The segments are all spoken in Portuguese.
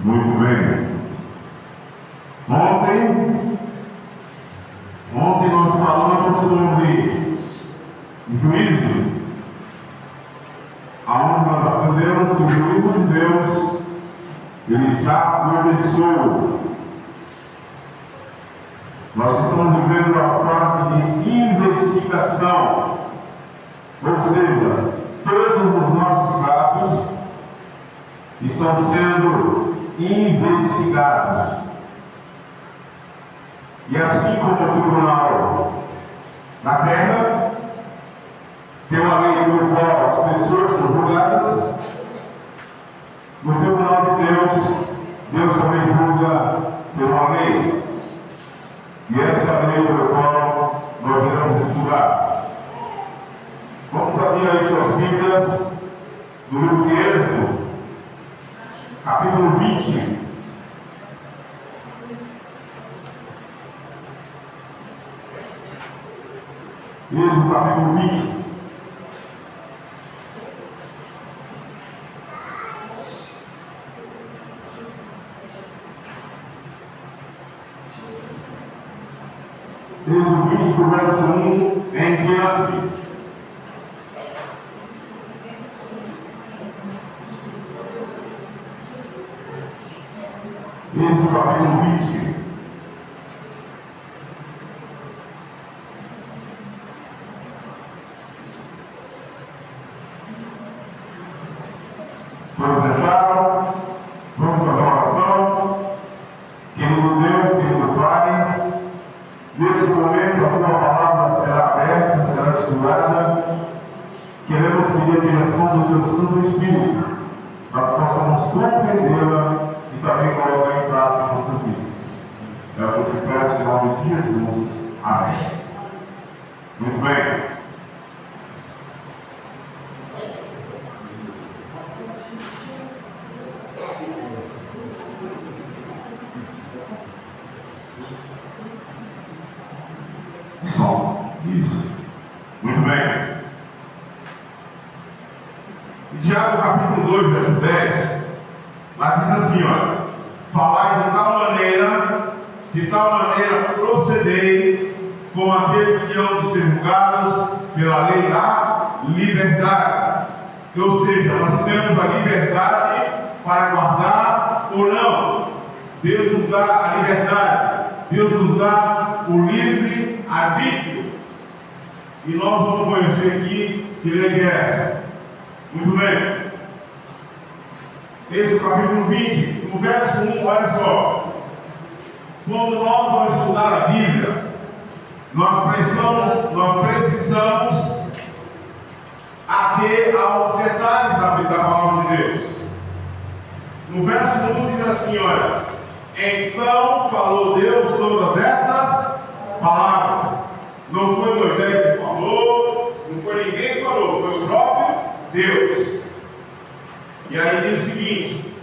Muito bem. Ontem nós falamos sobre juízo, aonde nós aprendemos que o juízo de Deus, ele já começou. Nós estamos vivendo a fase de investigação, ou seja, todos os nossos casos estão sendo investigados. E assim como o tribunal na terra tem uma lei pelo qual as pessoas são julgadas, no tribunal de Deus, Deus também julga por uma lei. E essa é a lei pela qual nós iremos estudar. Vamos abrir aí suas Bíblias no livro de Êxodo, capítulo 20. Êxodo, capítulo 20. Êxodo 20, do verso 1 em diante. Êxodo capítulo 20. Todos deixaram? Vamos fazer uma oração. Querido Deus, querido Pai, nesse momento a tua palavra será aberta, será estudada. Queremos pedir a direção do teu Santo Espírito, para que possamos compreendê-la e também colocar em prática em nossas vidas. É o que eu te peço em nome de Jesus. Amém. Muito bem. Isso. Muito bem. Tiago capítulo 2, verso 10, lá diz assim, olha: falai de tal maneira procedei como aqueles que hão de ser julgados pela lei da liberdade. Ou seja, nós temos a liberdade para guardar ou não. Deus nos dá a liberdade, Deus nos dá o livre arbítrio. E nós vamos conhecer aqui que lei é essa. Muito bem. Esse é o capítulo 20, no verso 1, olha só. Quando nós vamos estudar a Bíblia, nós precisamos ater aos detalhes da palavra de Deus. No verso 1 diz assim, olha: então falou Deus todas essas palavras. Não foi Moisés que falou, não foi ninguém que falou, foi o próprio Deus. E aí diz o seguinte: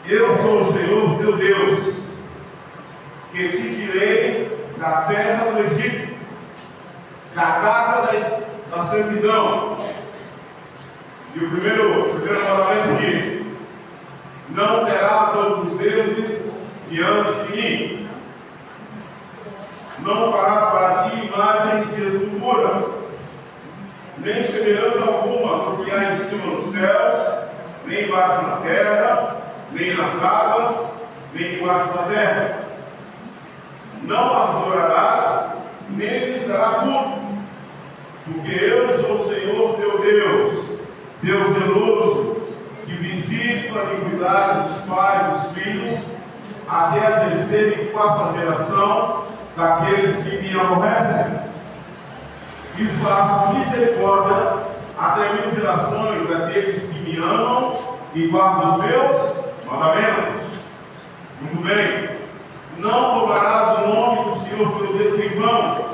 eu sou o Senhor teu Deus, que te tirei da terra do Egito, da casa da servidão. E o primeiro mandamento diz: não terás outros deuses diante de mim. Não farás para ti imagens de escultura, nem semelhança alguma do que há em cima dos céus, nem embaixo na terra, nem nas águas, nem embaixo da terra. Não as adorarás, nem lhes dará culto, porque eu sou o Senhor teu Deus, Deus zeloso, que visito a iniquidade dos pais e dos filhos, até a terceira e quarta geração daqueles que me aborrecem, e faço misericórdia até 1000 gerações daqueles que me amam e guardam os meus mandamentos. Muito bem. Não tomarás o nome do Senhor teu Deus em vão,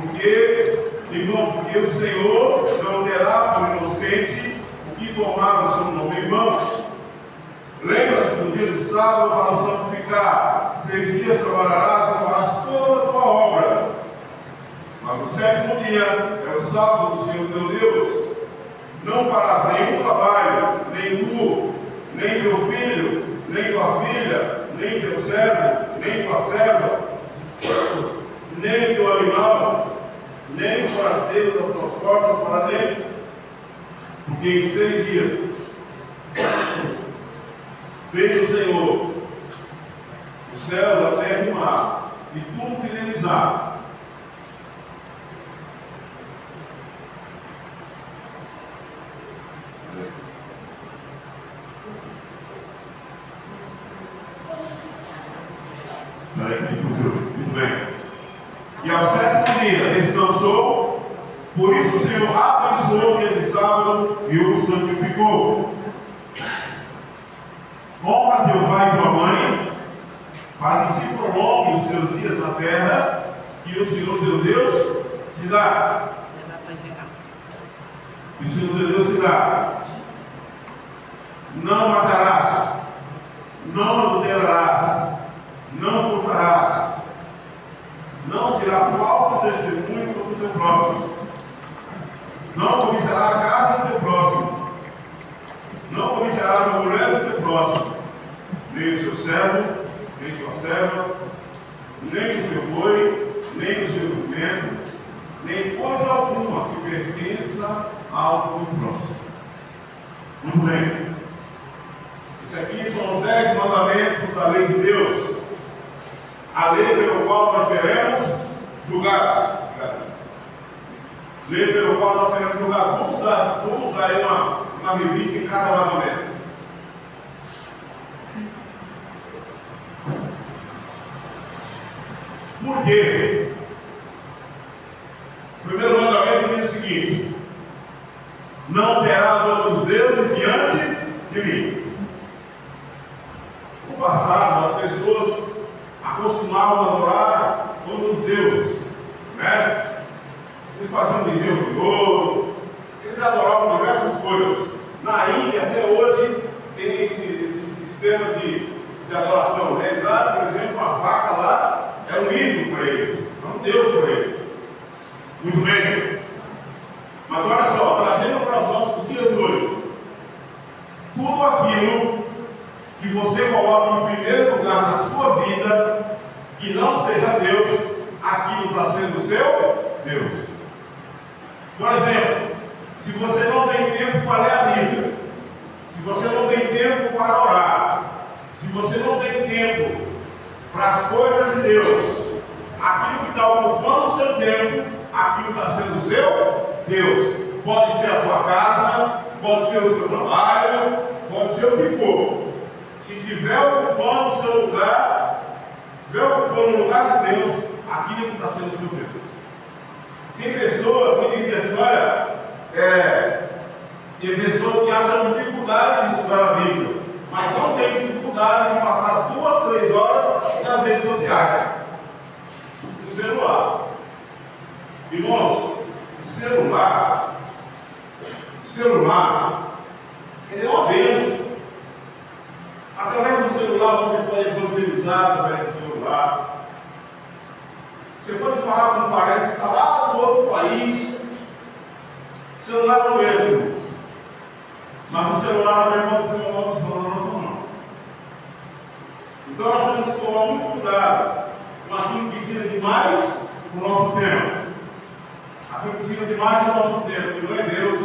porque o Senhor não terá por inocente o que tomar o seu nome em vão. Lembra-te do dia de sábado para o santificar. 6 dias trabalharás e farás toda a tua obra. Mas o 7º dia é o sábado do Senhor teu Deus. Não farás nenhum trabalho, nem tu, tu, nem teu filho, nem tua filha, nem teu servo, nem tua serva, nem teu animal, nem o forasteiro das tuas portas para dentro, porque em 6 dias fez o Senhor os céus, a terra e o mar, e tudo que neles há. Muito bem. E ao 7º dia descansou, por isso o Senhor abençoou aquele sábado e o santificou. Honra teu pai e tua mãe, para que se prolongue os teus dias na terra, que o Senhor teu Deus te dá. Que o Senhor teu Deus te dá. Não matarás, não adulterarás, não furtarás, não dirá falso testemunho contra o teu próximo, não cobiçarás a casa do teu próximo, não cobiçarás a mulher do teu próximo, nem o seu servo, nem sua serva, nem o seu boi, nem o seu jumento, nem coisa alguma que pertença ao teu próximo. Muito bem. Isso aqui são os 10 mandamentos da lei de Deus. A lei pelo qual nós seremos julgados. Lei pelo qual nós seremos julgados. Vamos dar aí uma revista em cada mandamento. Por quê? O primeiro mandamento diz o seguinte: não terás outros deuses diante de mim. No passado, as pessoas acostumavam a adorar outros deuses, né? Eles faziam bezerro de ouro, eles adoravam diversas coisas. Na Índia, até hoje, tem esse sistema de adoração, né? Lá, por exemplo, a vaca lá é um ídolo para eles, é um deus para eles. Muito bem. Mas olha só, trazendo para os nossos dias hoje, tudo aquilo que você coloca em primeiro lugar na sua vida, que não seja Deus, aquilo está sendo seu Deus. Por exemplo, se você não tem tempo para ler a Bíblia, se você não tem tempo para orar, se você não tem tempo para as coisas de Deus, aquilo que está ocupando o seu tempo, aquilo está sendo seu Deus. Pode ser a sua casa, pode ser o seu trabalho, pode ser o que for. Se estiver ocupando o seu lugar, estiver ocupando o lugar de Deus, aquilo que está sendo o seu Deus. Tem pessoas que dizem assim, olha, tem pessoas que acham dificuldade de estudar a Bíblia, mas não tem dificuldade de passar 2, 3 horas nas redes sociais, no celular. Irmãos, o celular, ele é uma bênção. Através do celular você pode evangelizar através do celular. Você pode falar como parece que está lá no outro país. O celular não é mesmo. Mas o celular também pode ser uma maldição na nossa mão. Então nós temos que tomar muito cuidado com aquilo que tira demais o nosso tempo. Aquilo que tira demais o nosso tempo, que não é Deus,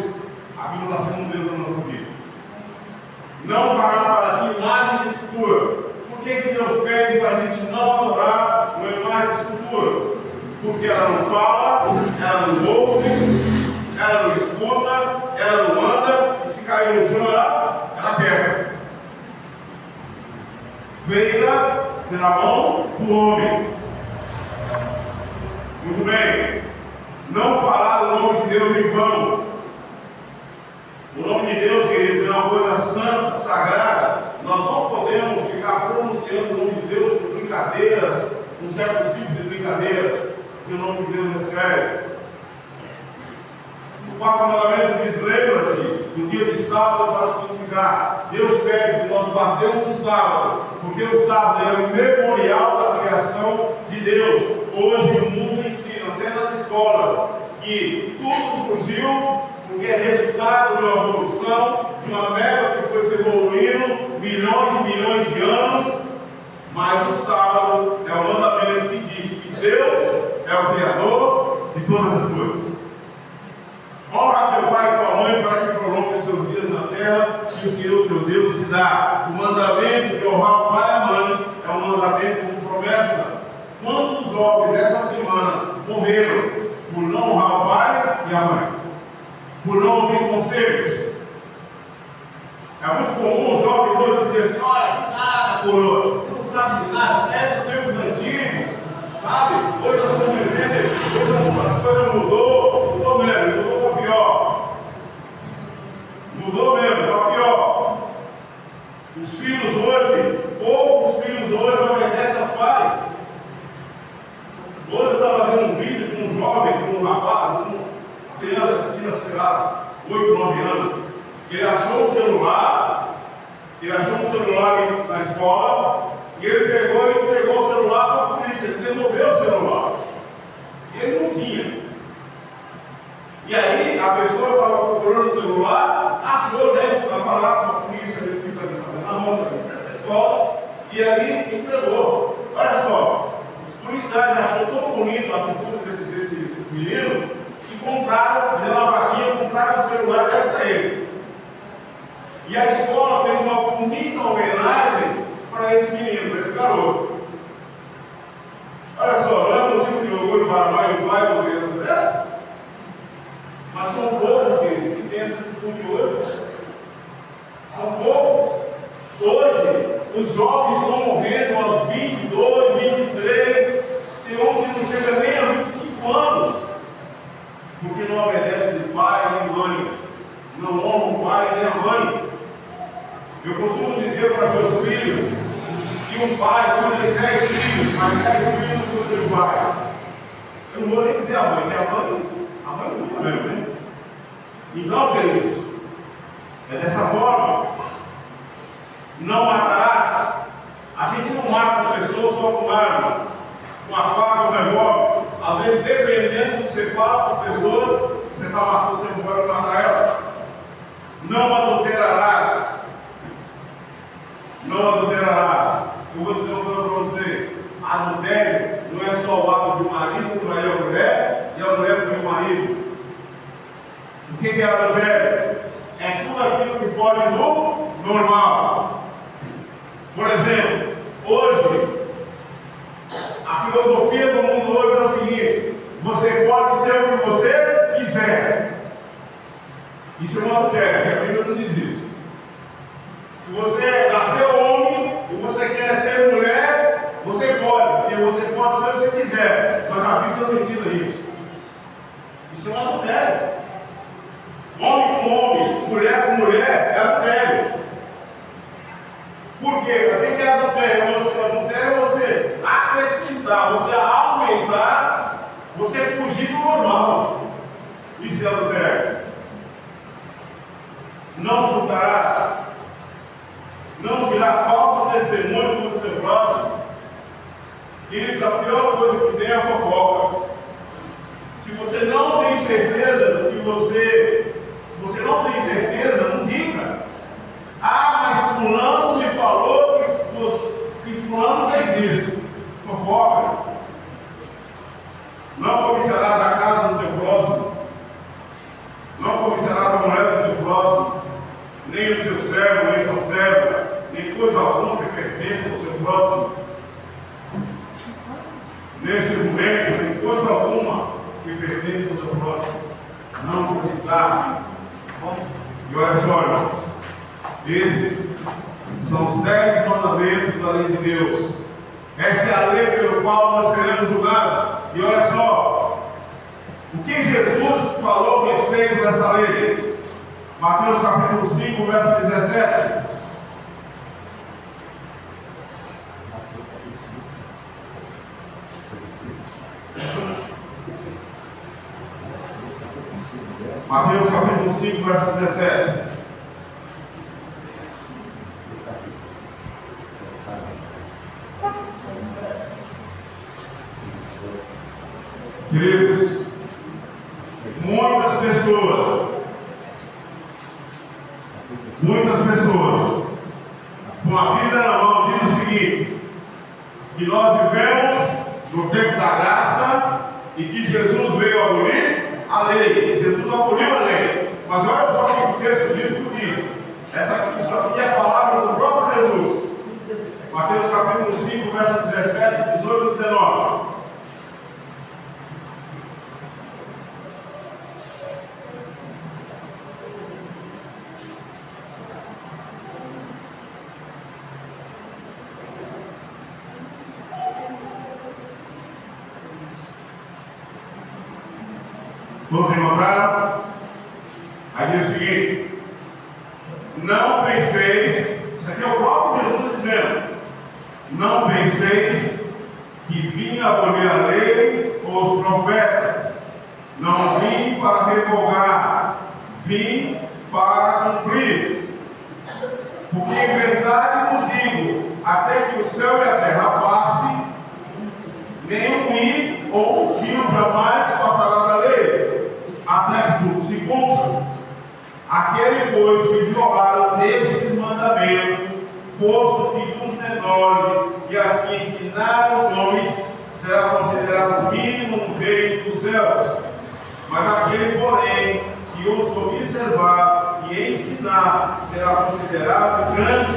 aquilo está sendo um Deus na nossa vida. Não farás para ti imagem de escultura. Por que Deus pede para a gente não adorar uma imagem de escultura? Porque ela não fala, ela não ouve, ela não escuta, ela não anda, e se cair no chão, ela quebra. Feita pela mão do homem. Muito bem. Não falar o nome de Deus em vão. O nome de Deus, queridos, é uma coisa santa, sagrada. Nós não podemos ficar pronunciando o nome de Deus por brincadeiras, com certos tipos de brincadeiras, porque o nome de Deus é sério. O 4º mandamento diz: lembra-te do dia de sábado para santificar. Deus pede que nós guardemos o sábado, porque o sábado é o memorial da criação de Deus. Hoje o mundo ensina, até nas escolas, que tudo surgiu porque é resultado de uma evolução, de uma mega que foi se Mas o sábado é o mandamento que diz que Deus é o Criador de todas as coisas. Honra teu pai e tua mãe para que prolongue os seus dias na terra que o Senhor teu Deus te dá. O mandamento de honrar o pai e a mãe é um mandamento com promessa. Quantos jovens essa semana morreram por não honrar o pai e a mãe? Por não ouvir conselhos? É muito comum os jovens hoje dizer assim: olha, que nada, coroa, você não sabe de nada, segue os tempos antigos, sabe? Hoje nós estamos vivendo, hoje as coisas mudou mesmo, mudou para pior. Mudou mesmo, para pior. Os filhos hoje, poucos filhos hoje obedecem aos pais. Hoje eu estava vendo um vídeo de um jovem, de um rapaz, de uma criança assistindo, sei lá, 8, 9 anos. Ele achou um celular na escola, e ele pegou e entregou o celular para a polícia. Ele devolveu o celular. Ele não tinha. E aí a pessoa estava procurando o celular, achou, né? Estava lá com a polícia, ele fica fazendo a mão da escola, e ali entregou. Olha só, os policiais acharam tão bonito a atitude desse menino, que compraram, fizeram uma vaquinha, compraram o celular e deram para ele. E a escola fez uma bonita homenagem para esse menino, para esse garoto. Olha só, não é motivo de orgulho para a mãe e o pai de uma criança dessa? Mas são poucos, queridos, que têm essa atitude hoje. São poucos. Hoje, os jovens estão morrendo aos 22, 23, tem uns que não chegam nem a 25 anos, porque não obedecem pai nem mãe, não honram o pai nem a mãe. Eu costumo dizer para meus filhos que um pai cuida de 10 filhos, mas 10 filhos cuida do pai. Eu não vou nem dizer a mãe, que a mãe cuida mesmo, né? Então, queridos, é dessa forma. Não matarás. A gente não mata as pessoas só com arma, com a faca ou revólver. Às vezes, dependendo do que você fala para as pessoas, você está matando, você não vai matar elas. Não adulterarás. Não adulterarás. Eu vou dizer uma coisa para vocês: adultério não é só o ato de um marido trair a mulher e a mulher trair o marido. O que é adultério? É tudo aquilo que foge do normal. Por exemplo, hoje, a filosofia do mundo hoje é o seguinte: você pode ser o que você quiser. Isso é um adultério, a Bíblia não diz isso. Se você nasceu homem e você quer ser mulher, você pode, porque você pode ser o que você quiser, mas a Bíblia não ensina isso. Isso é um adultério. Homem com homem, mulher com mulher, é adultério. Por quê? O que é adultério? Adultério é você acrescentar, você aumentar, você fugir do normal. Isso é adultério. Não furtarás. Não dirá falso testemunho contra o teu próximo. Queridos, a pior coisa que tem é a fofoca. Se você não tem certeza do que você não tem certeza, não diga. Ah, mas fulano me falou que fulano fez isso. Fofoca. Não cobiçarás a casa do teu próximo. Não cobiçarás a mulher do teu próximo. Nem o seu servo, nem sua serva, nem coisa alguma que pertence ao seu próximo. Nem o seu jumento, nem coisa alguma que pertence ao seu próximo. Não cobiçar. E olha só, irmãos, esses são os 10 mandamentos da lei de Deus. Essa é a lei pelo qual nós seremos julgados. E olha só, o que Jesus falou a respeito dessa lei? Mateus capítulo 5, verso 17. Mateus capítulo 5, verso 17. Queridos, muitas pessoas, com a Bíblia na mão, diz o seguinte: que nós vivemos no tempo da graça e que Jesus veio abolir a lei. Jesus aboliu a lei. Mas olha só o que o texto bíblico diz. Isso aqui é a palavra do próprio Jesus. Mateus capítulo 5, verso 17, 18 e 19. Todos encontraram? Aí diz o seguinte: não penseis, isso aqui é o próprio Jesus dizendo, não penseis que vim abolir a lei ou os profetas. Não vim para revogar, vim para cumprir. Porque em verdade vos digo, até que o céu e a terra passem, nem um i ou um tio jamais passará da lei, até que tudo se cumpra. Aquele, pois, que violar esse mandamento, posto que dos menores e assim ensinar os homens, será considerado mínimo no reino dos céus. Mas aquele, porém, que os observar e ensinar, será considerado grande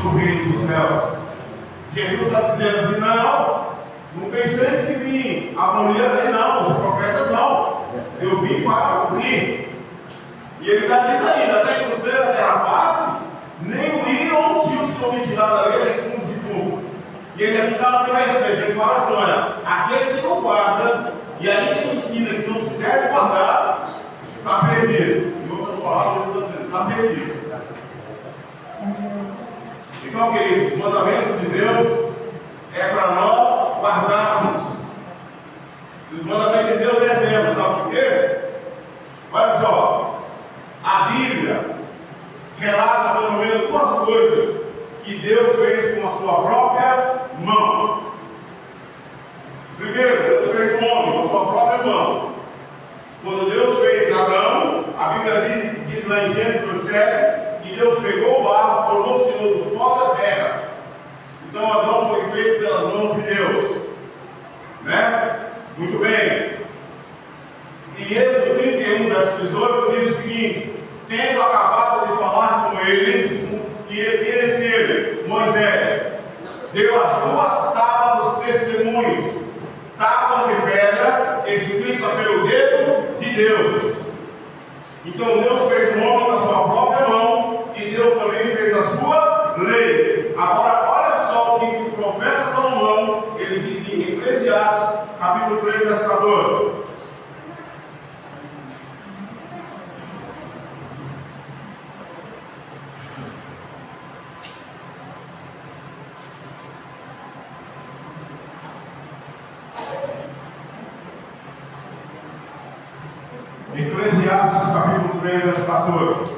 no reino dos céus. Jesus está dizendo assim: não penseis que vim abolir a lei, não, os profetas não. Eu vim para cumprir. E ele está dizendo ainda, até que o céu e a terra passe, nem o ir ou o tio se omitirá da lei, é como se cumpra. E ele aqui está na primeira vez, ele fala assim: olha, aquele que não guarda, e aí que ensina que não se deve guardar, está perdido. Em outras palavras, ele está dizendo, está perdido. Então, queridos, os mandamentos de Deus é para nós guardarmos. Os mandamentos de Deus é eterno, sabe por quê? Olha só, a Bíblia relata pelo menos duas coisas que Deus fez com a sua própria mão. Primeiro, Deus fez o homem com a sua própria mão. Quando Deus fez Adão, a Bíblia diz lá em Gênesis 7 que Deus pegou o barro, formou o Senhor do pó da terra. Então Adão foi feito pelas mãos de Deus, né? Muito bem. Em Êxodo 31, verso 18, diz o seguinte: tendo acabado de falar com ele, que ele, Moisés, deu as duas tábuas dos testemunhos, tábuas de pedra, escrita pelo dedo de Deus. Então Deus fez o homem com a sua própria mão, e Deus também fez a sua lei. Agora, olha só o que o profeta Salomão, ele diz em Eclesiastes, capítulo 3, verso 14. Eclesiastes capítulo 3, verso 14.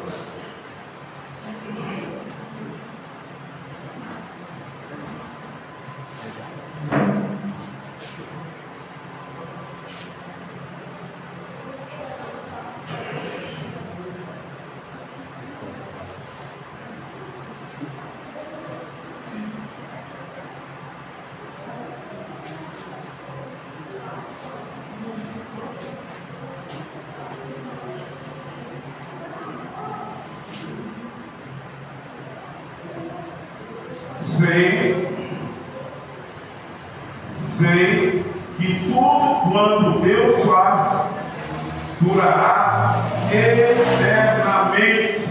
Sei que tudo quanto Deus faz durará eternamente,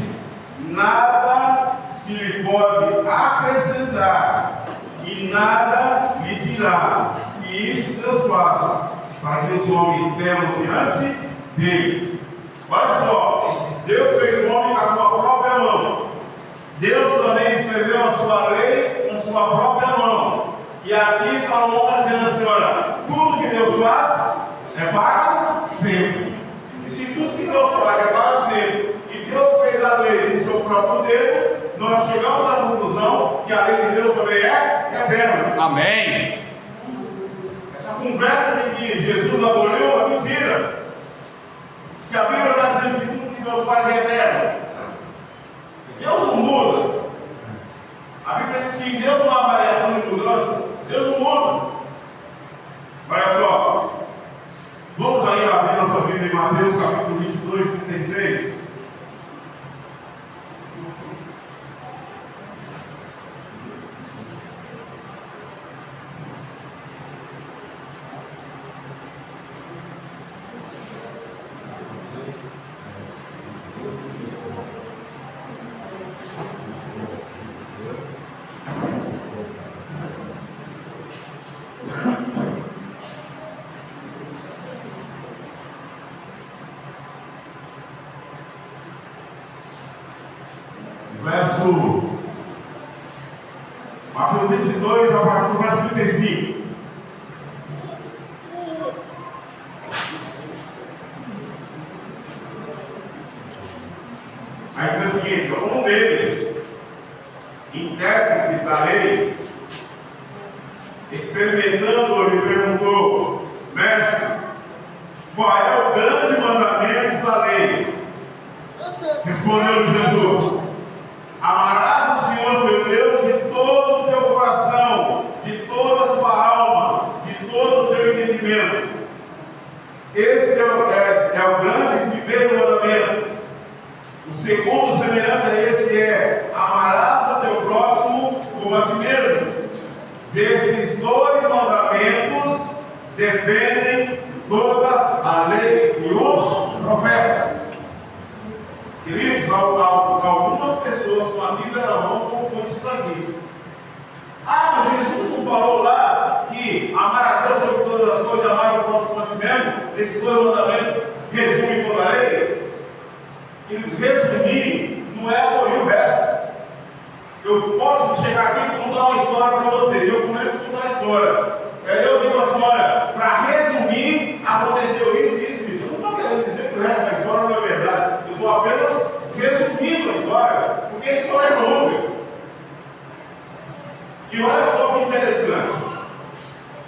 nada se lhe pode acrescentar e nada lhe tirar. E isso Deus faz para que os homens temam diante dele. Olha só, Deus fez o homem com a sua própria mão. Deus também escreveu a sua lei com a sua própria mão. E aqui Salomão está dizendo assim: olha, tudo que Deus faz é para sempre. E se tudo que Deus faz é para sempre, e Deus fez a lei com o seu próprio dedo, nós chegamos à conclusão que a lei de Deus também é eterna. Amém. Essa conversa de que Jesus aboliu é mentira. Se a Bíblia está dizendo que tudo que Deus faz é eterno, Deus não muda. A Bíblia diz que Deus não há variação de mudança. Deus não muda. verso Mateus 22, a partir do verso 35. Aí diz o seguinte: um deles, intérpretes da lei, experimentando-o, lhe perguntou: mestre, qual é o grande mandamento da lei? Respondeu-lhe Jesus: amarás o Senhor teu Deus de todo o teu coração, de toda a tua alma, de todo o teu entendimento. Esse é o grande e primeiro mandamento. O segundo, semelhante a esse, é: amarás o teu próximo como a ti mesmo. Desses dois mandamentos dependem toda a lei e os profetas. Queridos, algumas pessoas com a Bíblia na mão confundem isso aqui. Ah, mas Jesus não falou lá que amar a Deus sobre todas as coisas e amar o próximo como a ti mesmo? Esses dois mandamentos resumem toda a lei? E resumir não é abolir o resto. Eu posso chegar aqui e contar uma história para você. Eu começo a contar a história. Eu digo assim: olha, para resumir, aconteceu isso. Eu não estou querendo dizer que o resto da história não é verdade. Eu estou apenas resumindo a história, porque a história é longa. E olha só que interessante.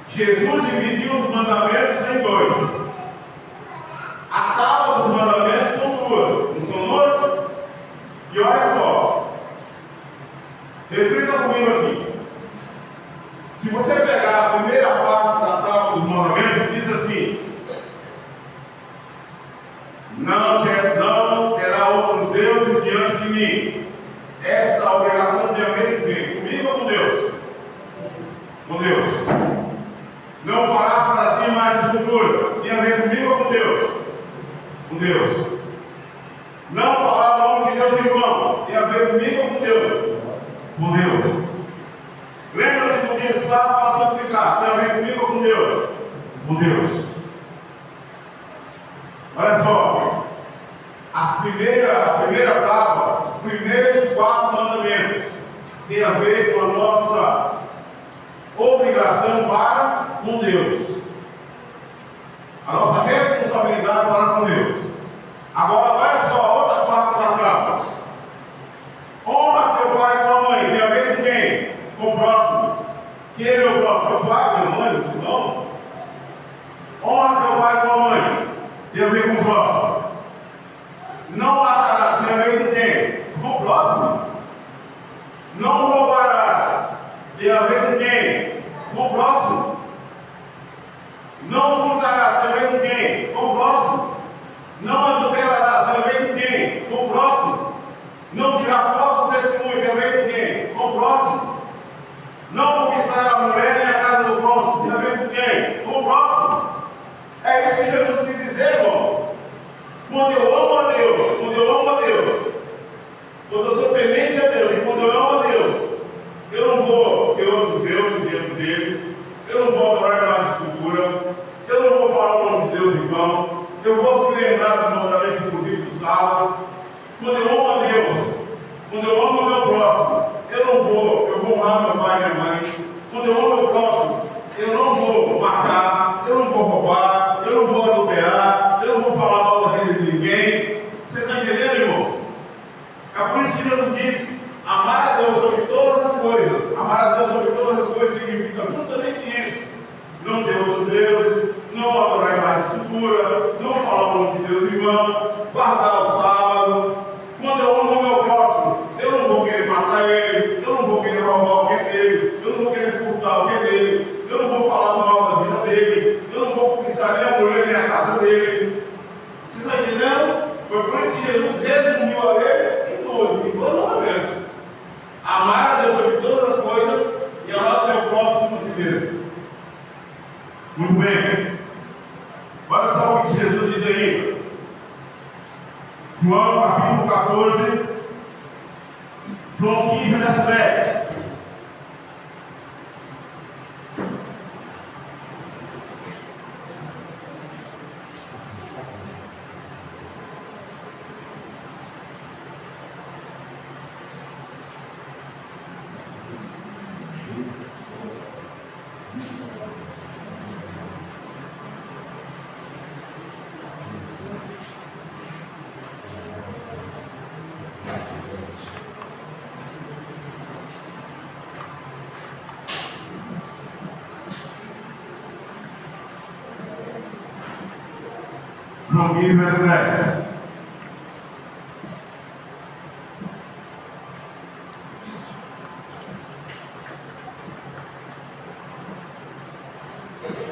Jesus dividiu os mandamentos em dois. A tábua dos mandamentos são duas. Não são duas? E olha só. Reflita comigo aqui. Se você pegar a primeira parte da tábua dos mandamentos, diz assim: não terá outros deuses diante de mim. Essa obrigação tem a ver com quem? Comigo ou com Deus? Com Deus. Não farás para ti mais escultura. Tem a ver comigo ou com Deus? Com Deus. Não falar o nome de Deus em vão. Tem a ver comigo ou com Deus? Com Deus. Lembra-se do dia de sábado para santificar. Tem a ver comigo ou com Deus? Com Deus. Olha só. A primeira tábua, os primeiros 4 mandamentos, tem a ver com a nossa obrigação para com Deus. A nossa responsabilidade para com Deus. Agora, olha só a outra parte da tábua. Honra teu pai e tua mãe. Tem a ver com quem? Com o próximo. Quem é meu próximo? Meu pai, minha mãe, meu irmão? Honra teu pai e tua mãe. Tem a ver com o próximo. Não matarás. Tem a ver com quem? Com o próximo. Não roubarás. Tem a ver com quem? Com o próximo. Não furtarás. Tem a ver com quem? Com o próximo. Não adulterarás. Tem a ver com quem? Com o próximo. Não tirar falso testemunho. Tem a ver com quem? Com o próximo. Não cobiçar a mulher nem a casa do próximo. Tem a ver com quem? Com o próximo. É isso que Jesus quis dizer, irmão. Quando eu amo a Deus, quando eu sou temente a Deus, e quando eu amo a Deus, eu não vou ter outros deuses diante dele, eu não vou adorar mais escultura, eu não vou falar o nome de Deus em vão, eu vou se lembrar dos mandamentos, inclusive do sábado. Quando eu amo a Deus, quando eu amo o meu próximo, eu vou honrar meu pai e minha mãe. Quando eu amo o meu próximo, eu não vou matar, eu não vou roubar, eu não vou adulterar, eu não vou falar mal da vida de ninguém. Você está entendendo, irmãos? É por isso que Jesus disse: amar a Deus sobre todas as coisas. Amar a Deus sobre todas as coisas significa justamente isso: não ter outros deuses, não adorar mais escultura, não falar o nome de Deus em vão, guardar o sábado. Quando eu amo o meu próximo, eu não vou querer matar ele, eu não vou querer roubar o que é dele, eu não vou querer furtar o que é dele, eu não vou falar mal da vida dele, eu não vou cobiçar nem a mulher nem a casa dele. Você está entendendo? Foi por isso que Jesus resumiu a lei em dois mandamentos: amar a Deus sobre todas as coisas e amar o teu próximo como ti mesmo. Muito bem. Olha só o que Jesus diz aí. João capítulo 14, João 15, verso 10. João 15, verso 10.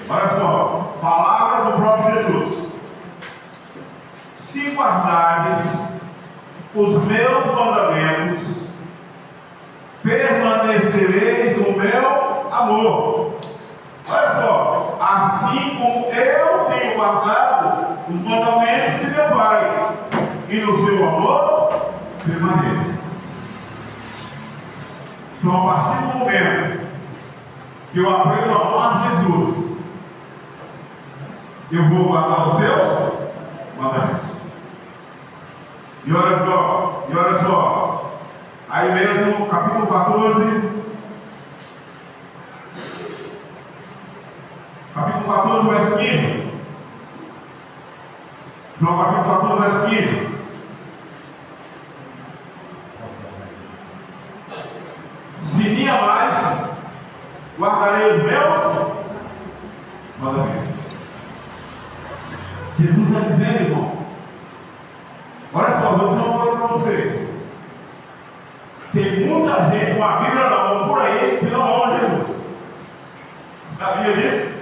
Olha só, palavras do próprio Jesus. Se guardardes os meus mandamentos, permanecereis no meu amor. Olha só, assim como eu tenho guardado os mandamentos de meu Pai, e no seu amor permaneço. Então, a partir do momento que eu aprendo a amar Jesus, eu vou guardar os seus mandamentos. E olha só, aí mesmo, capítulo 14, verso 15. João capítulo 14, verso 15. Se me amais, guardarei os meus mandamentos. Jesus está dizendo, irmão, olha só, vou dizer uma coisa para vocês. Tem muita gente com a Bíblia na mão por aí que não ama Jesus. Você sabia disso?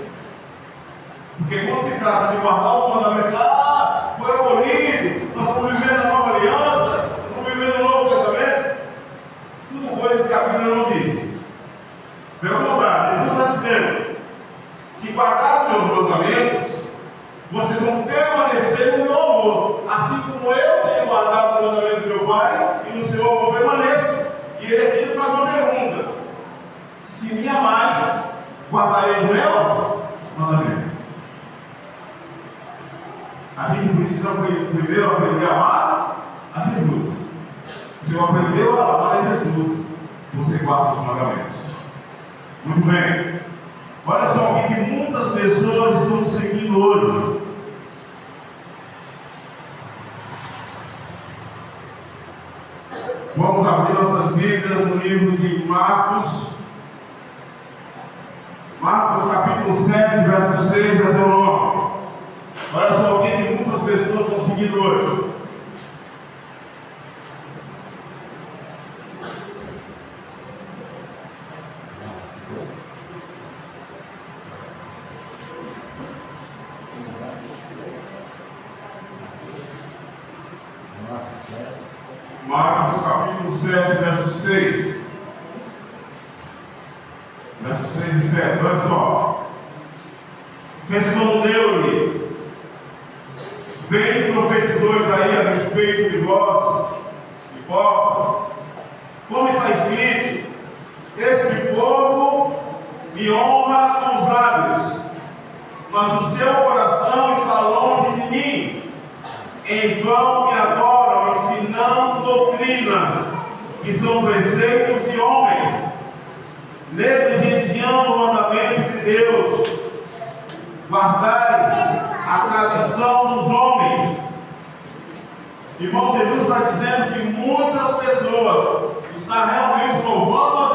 Porque quando se trata de guardar o mandamento, foi abolido, nós estamos vivendo a nova aliança, estamos vivendo o novo testamento. Tudo coisas que a Bíblia não diz. Pelo contrário, Jesus está dizendo: se guardar os meus mandamentos, vocês vão permanecer no meu amor, assim como eu tenho guardado o mandamento do meu Pai, e no seu amor permaneço. E ele aqui faz uma pergunta: se me amais, guardarei os meus mandamentos. A gente precisa primeiro aprender a amar a Jesus. Se eu aprendeu a amar a Jesus, você guarda os mandamentos. Muito bem. Olha só o que muitas pessoas estão seguindo hoje. Vamos abrir nossas Bíblias no livro de Marcos. Marcos capítulo 7, verso 6 até o 9. Olha só o que muitas pessoas estão seguindo hoje. Marcos capítulo 7, verso 6. Verso 6 e 7, olha só. Respondeu-lhe: bem profetizou Isaías a respeito de vós, hipócritas, como está escrito: este povo me honra com os lábios, mas o seu coração está longe de mim. Em vão me adoram, ensinando doutrinas que são preceitos de homens, negligenciando o mandamento de Deus. Guardais a tradição dos homens. Irmão, Jesus está dizendo que muitas pessoas estão realmente louvando a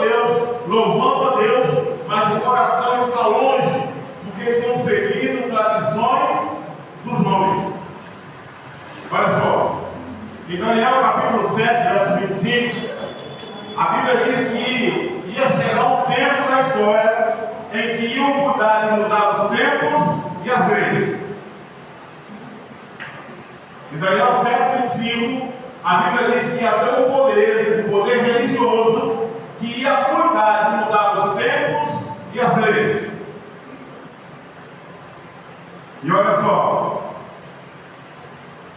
Deus, mas o coração está longe, porque estão seguindo tradições dos homens. Olha só, em Daniel capítulo 7, verso 25, a Bíblia diz que ia chegar um tempo da história em que iam cuidar de mudar os tempos e as leis. Em Daniel 7, 25, a Bíblia diz que havia um poder religioso, que ia cuidar de mudar os tempos e as leis. E olha só,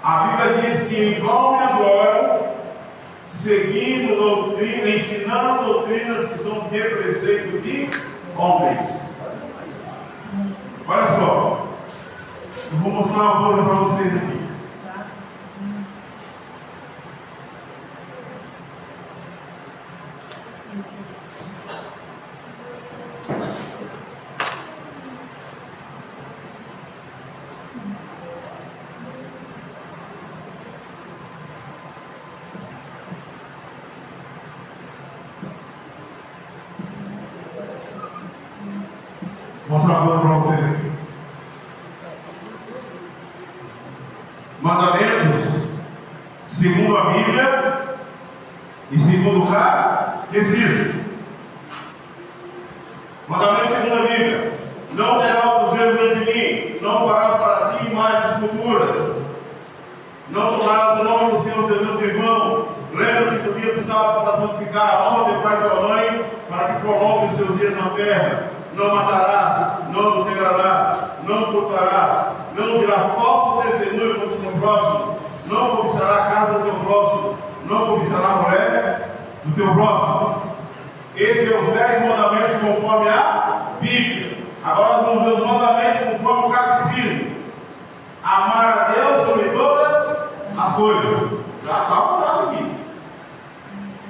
a Bíblia diz que em vão me adoram, seguindo doutrina, ensinando doutrinas que são de preceito de homens. Olha só, eu vou mostrar uma coisa para vocês aqui. Vou mostrar uma coisa para vocês aqui. segundo a Bíblia e segundo o catecismo. Mandamento segundo a Bíblia: não terá outros deuses diante de mim, não farás para ti imagens esculturas, não tomarás o nome do Senhor teu Deus em vão, lembra-te do dia de sábado para santificar, honra teu pai e tua mãe, para que prolongue os seus dias na terra. Não matarás, não adulterarás, não furtarás, não dirás falso testemunho contra o teu próximo, não cobiçará a casa do teu próximo, não cobiçará a mulher do teu próximo. Esses são os 10 mandamentos conforme a Bíblia. Agora nós vamos ver os mandamentos conforme o catecismo. Amar a Deus sobre todas as coisas. Já está apontado aqui.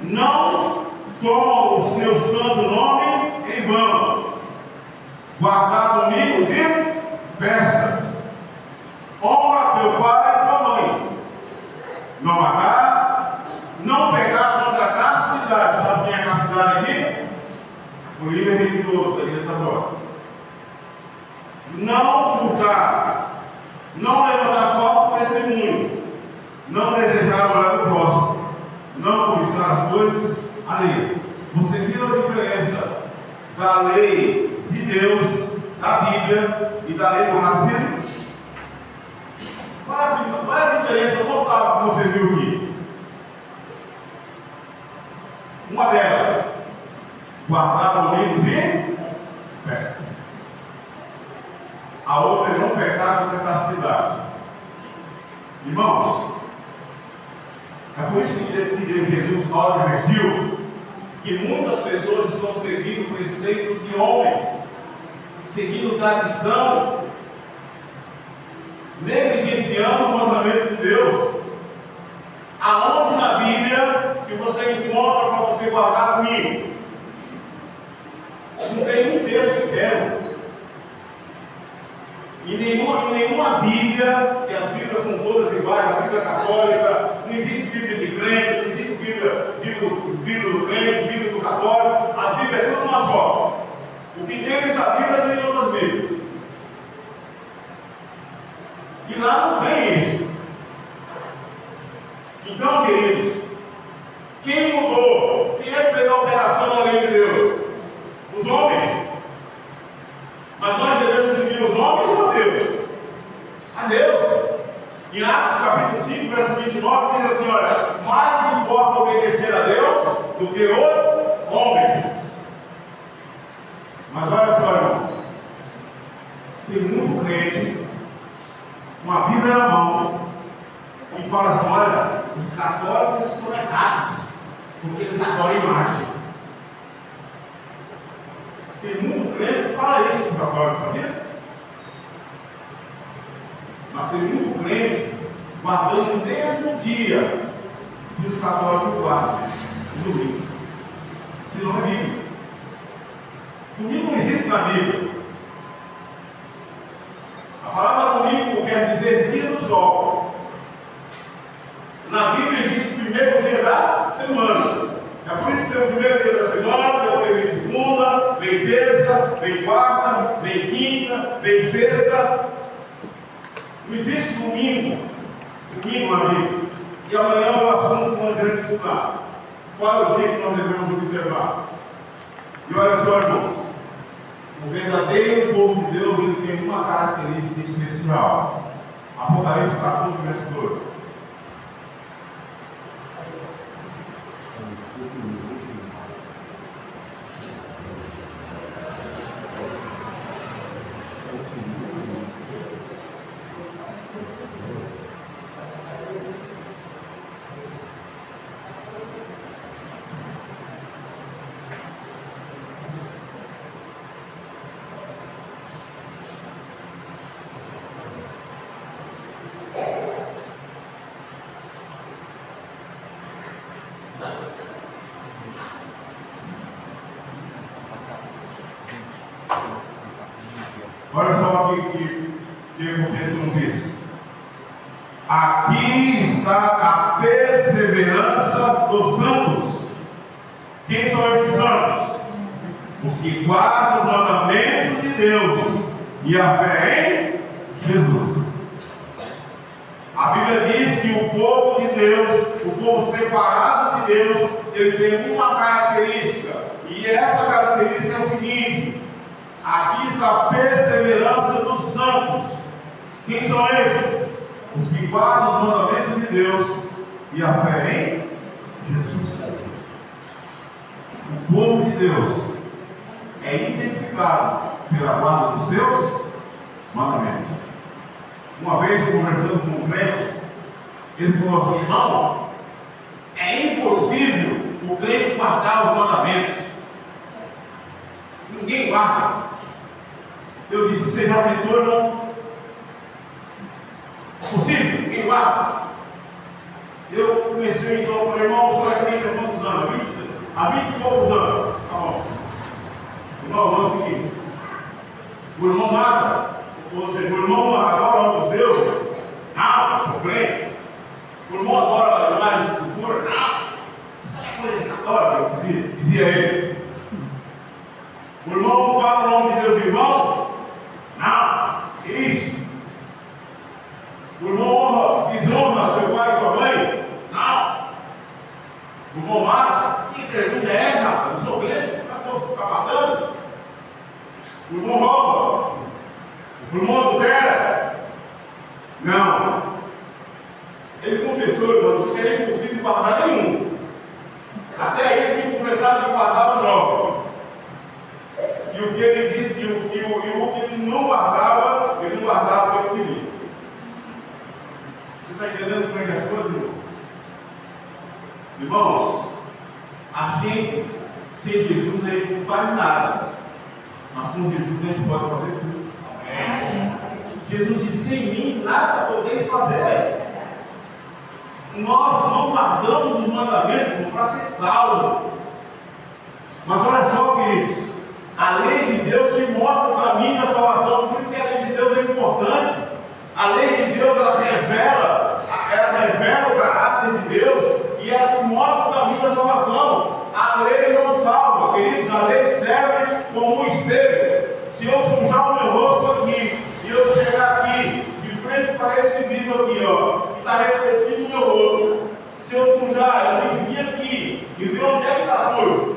Não toma o seu santo nome em vão. Guardar domingos e festas. Honra teu pai e tua mãe. Não matar. Não pecar contra a castidade. Sabe quem é a castidade aqui? O líder religioso da Igreja Católica. Não furtar. Não levantar falso testemunho. Não desejar a mulher do próximo. Não cobiçar as coisas alheias. Você viu a diferença da lei de Deus, da Bíblia e da lei do racismo? Qual é a diferença total que você viu aqui? Uma delas, guardar domingos e festas. A outra é não pecar contra a castidade. Irmãos, é por isso que Jesus advertiu que muitas pessoas estão seguindo preceitos de homens, seguindo tradição, negligenciando o mandamento de Deus. Aonde na Bíblia que você encontra para você guardar domingo? Não tem um texto sequer. Em nenhuma Bíblia, que as Bíblias são todas iguais, a Bíblia católica, não existe Bíblia de crente, não existe Bíblia do crente, Bíblia do católico, a Bíblia é tudo uma só. O que tem nessa Bíblia tem em outras Bíblias. E lá não tem isso. Então, queridos, quem mudou? Quem é que fez a alteração na lei de Deus? Os homens. Mas nós devemos seguir os homens ou a Deus? A Deus. Em Atos capítulo 5, verso 29, diz assim: olha, mais importa obedecer a Deus do que os homens. Mas olha só, irmãos, tem muito crente com a Bíblia na mão e fala assim: olha, os católicos estão errados, porque eles adoram a imagem. Tem muito crente que fala isso dos católicos, sabia? Mas tem muito crente guardando o mesmo dia que os católicos guardam, o domingo. E não é Bíblia. Domingo não existe na Bíblia. A palavra domingo quer dizer dia do sol. Na Bíblia existe o primeiro dia da semana. É por isso que tem o primeiro dia da semana, depois vem segunda, vem terça, vem quarta, vem quinta, vem sexta. Não existe domingo na Bíblia. E amanhã é o assunto que nós iremos estudar. Qual é o dia que nós devemos observar? E olha só, irmãos, o verdadeiro povo de Deus, ele tem uma característica especial. Apocalipse 14, verso 12. Olha só o que acontece nos diz. Aqui está a perseverança dos santos. Quem são esses santos? Os que guardam os mandamentos de Deus e a fé em Jesus. A A Bíblia diz que o povo de Deus, o povo separado de Deus, ele tem uma característica. E essa característica é o seguinte: aqui está a perseverança dos santos. Quem são esses? Os que guardam os mandamentos de Deus e a fé em Jesus. O povo de Deus é identificado pela guarda dos seus mandamentos. Uma vez, conversando com um crente, ele falou assim: irmão, é impossível o crente guardar os mandamentos. Ninguém guarda. Eu disse: você já tentou, irmão? É possível? Ninguém guarda. Eu comecei então, eu falei: irmão, o senhor é crente há quantos anos? Há 20 e poucos anos. Tá bom. Irmão, é o seguinte: o irmão mata. Ou seja, o irmão adora outros deuses? Não, eu sou crente. O irmão adora imagens de escultura? Não. Isso é coisa de católica, dizia ele. O irmão fala o nome de Deus em vão? Não. Que isso? O irmão desonra seu pai e sua mãe? Não. O irmão mata? Que pergunta é essa? Eu não sou crente, eu posso ficar matando? O irmão rouba? O irmão adultera? Não. Ele confessou, irmão, disse que era impossível guardar nenhum. Até aí ele tinha confessado que guardava droga. E o que ele disse, e o que ele não guardava porque ele queria. Você está entendendo como é que as coisas, irmão? Irmãos, a gente, sem Jesus, a gente não faz nada. Mas com Jesus a gente pode fazer tudo. Amém. Jesus disse: sem mim nada podeis fazer. Nós não guardamos os mandamentos para ser salvo. Mas olha só, queridos, a lei de Deus se mostra o caminho da salvação. Por isso que a lei de Deus é importante. A lei de Deus, ela revela o caráter de Deus e ela te mostra o caminho da salvação. A lei não salva, queridos. A lei serve como um espelho. Se eu sujar o meu rosto aqui e eu chegar aqui de frente para esse vidro aqui, ó, que está refletindo no meu rosto, se eu sujar, eu tenho que vir aqui e ver onde é que está sujo.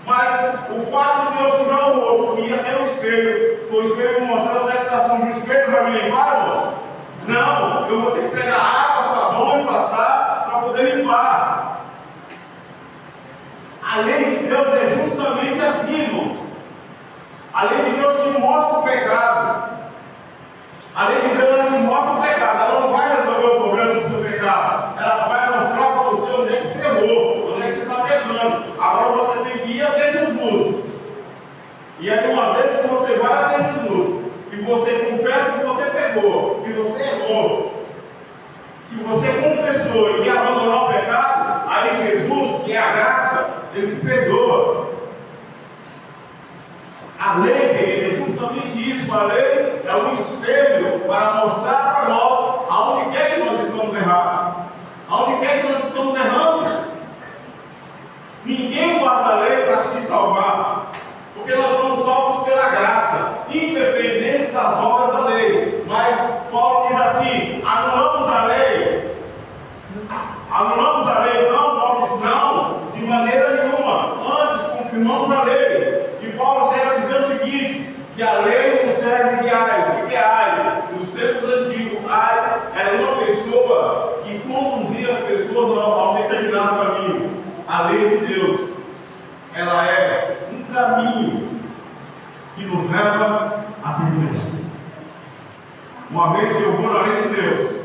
Mas o fato de eu sujar o rosto e ir até o espelho me mostrar onde é que está sujo, o espelho vai me limpar, moço? Não, eu vou ter que pegar água, sabão e passar para poder limpar. A lei de Deus é justamente assim, irmãos. A lei de Deus te mostra o pecado. A lei de Deus ela te mostra o pecado. Ela não vai resolver o problema do seu pecado. Ela vai mostrar para você onde é que você errou, onde é que você está pecando. Agora você tem que ir até Jesus. E aí, uma vez que você vai até Jesus, que você confessa que você pecou, que você errou, que você confessou e que abandonou o pecado, aí Jesus, que é a graça, ele te perdoa. A lei, querido, é justamente isso. A lei é um espelho para mostrar para nós aonde quer que nós estamos errados, aonde quer que nós estamos errando. Ninguém guarda a lei para se salvar, porque nós somos salvos pela graça, independentes das obras da lei. Mas Paulo diz assim: anulamos a lei. Anulamos a lei? Não, Paulo diz: não, de maneira nenhuma. Antes confirmamos a lei. E Paulo chega a dizer o seguinte: que a lei não serve de ai. O que é ai? Nos tempos antigos, ai era uma pessoa que conduzia as pessoas a um determinado caminho. A lei de Deus, ela é um caminho que nos leva a Jesus. Uma vez que eu vou na lei de Deus,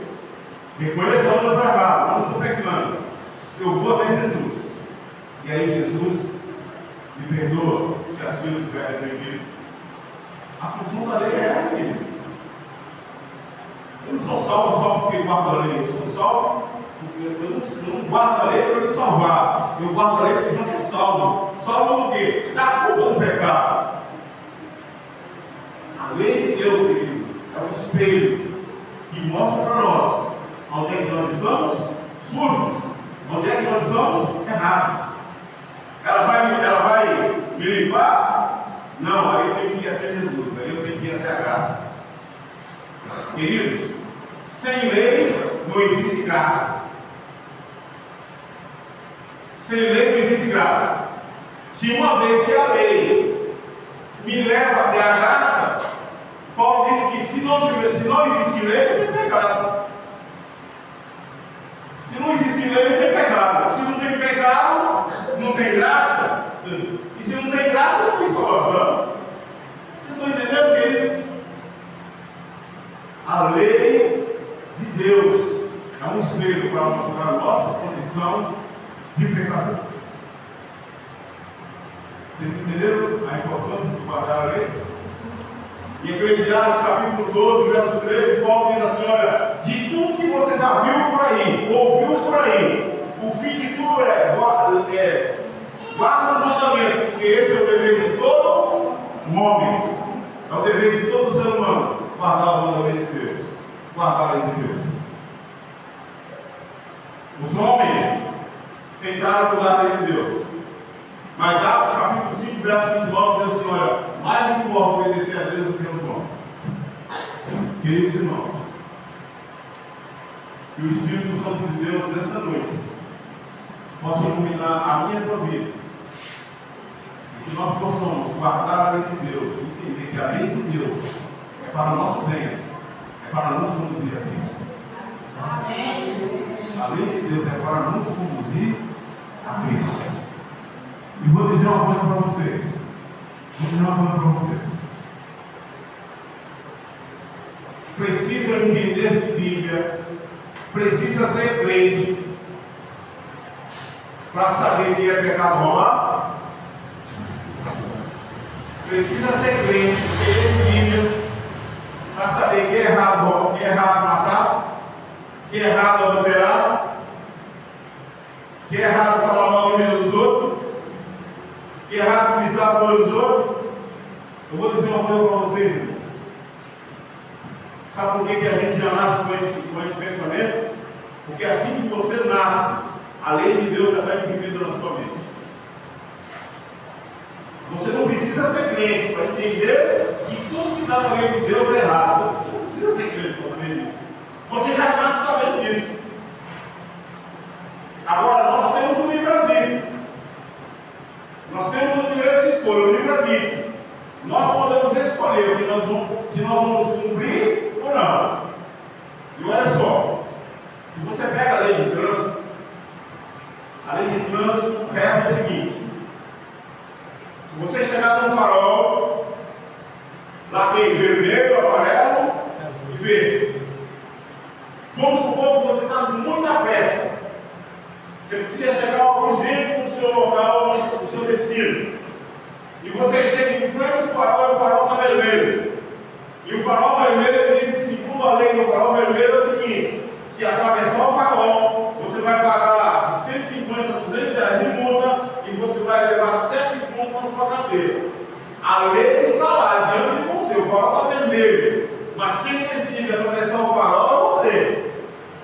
reconheço onde eu estou errado, onde eu estou pecando, eu vou até Jesus. E aí Jesus me perdoa, se assim eu estiver arrependido. A função da lei é essa, querido. Eu não sou salvo só porque guardo a lei, eu sou salvo porque eu não guardo a lei para me salvar. Eu guardo a lei porque eu já sou salvo. Salvo do quê? Da culpa do pecado. A lei de Deus, querido, é um espelho que mostra para nós onde é que nós estamos sujos, onde é que nós estamos errados. Ela vai me limpar? Não, aí eu tenho que ir até Jesus, aí eu tenho que ir até a graça. Queridos, Sem lei não existe graça. Sem lei não existe graça. Se uma vez que a lei me leva até a graça, Paulo disse que se não existe lei, não tem pecado. Se não existe lei, não tem pecado. Se não tem pecado, não tem graça. E se não tem graça, não tem salvação. Vocês estão entendendo, queridos? A lei de Deus é um espelho para mostrar a nossa condição de pecador. Vocês entenderam a importância de guardar a lei? Em Eclesiastes capítulo 12, verso 13, Paulo diz assim: olha, de tudo que você já viu por aí, ouviu por aí, o fim de tudo guarda os mandamentos, porque esse é o dever de todo homem, é o dever de todo ser humano, guardar o mandamento de Deus, guardar a lei de Deus. Os homens tentaram mudar a lei de Deus, mas Atos capítulo 5, verso 29 diz assim: olha, mais importa obedecer a Deus do que aos homens. Queridos irmãos, que o Espírito Santo de Deus nessa noite possa iluminar a minha e a tua vida, e que nós possamos guardar a lei de Deus, entender que a lei de Deus é para o nosso bem, é para nos conduzir a Cristo. A lei de Deus é para nos conduzir a Cristo. E vou dizer uma coisa para vocês. Precisa entender de Bíblia, precisa ser crente para saber que é pecado roubar. Precisa ser crente, entender de Bíblia para saber que é errado roubar, que é errado matar, que é errado adulterar, que é errado falar mal de dos outros, que é errado pisar a olho dos outros. Eu vou dizer uma coisa para vocês, irmãos. Sabe por que a gente já nasce com esse pensamento? Porque assim que você nasce, a lei de Deus já está imprimida na sua mente. Você não precisa ser crente para entender que tudo que está na lei de Deus é errado. Você não precisa ser crente para entender isso. Você já nasce sabendo disso. Agora, nós temos o livre-arbítrio. Nós temos o direito de escolha, o livre-arbítrio. Nós podemos escolher se nós vamos cumprir ou não. E olha só, se você pega a lei de trânsito, o resto é o seguinte: se você chegar num farol, lá tem vermelho, amarelo e verde. Vamos supor que você está com muita pressa. Você precisa chegar urgente no seu local, no seu destino. E você chega em frente do farol e o farol está vermelho. E o farol vermelho diz, segundo a lei do farol vermelho, é o seguinte: se atravessar o farol, você vai pagar de 150 a 200 reais de multa e você vai levar 7 pontos na sua carteira. A lei está lá diante de você, o farol está vermelho. Mas quem decide atravessar o farol é você.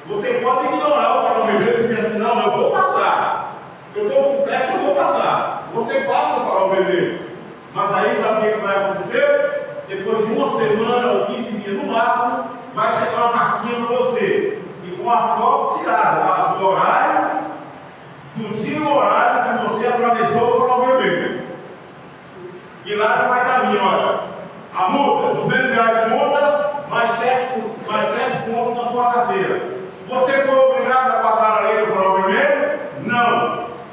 Você pode ignorar o farol vermelho e dizer assim: não, eu vou passar. Eu estou com pressa, eu vou passar. Você passa o farol vermelho. Mas aí sabe o que vai acontecer? Depois de uma semana ou 15 dias no máximo, vai chegar uma marquinha para você. E com a foto tirada do horário, do dia e horário que você atravessou o farol vermelho. E lá vai caminho, olha. A multa, 200 reais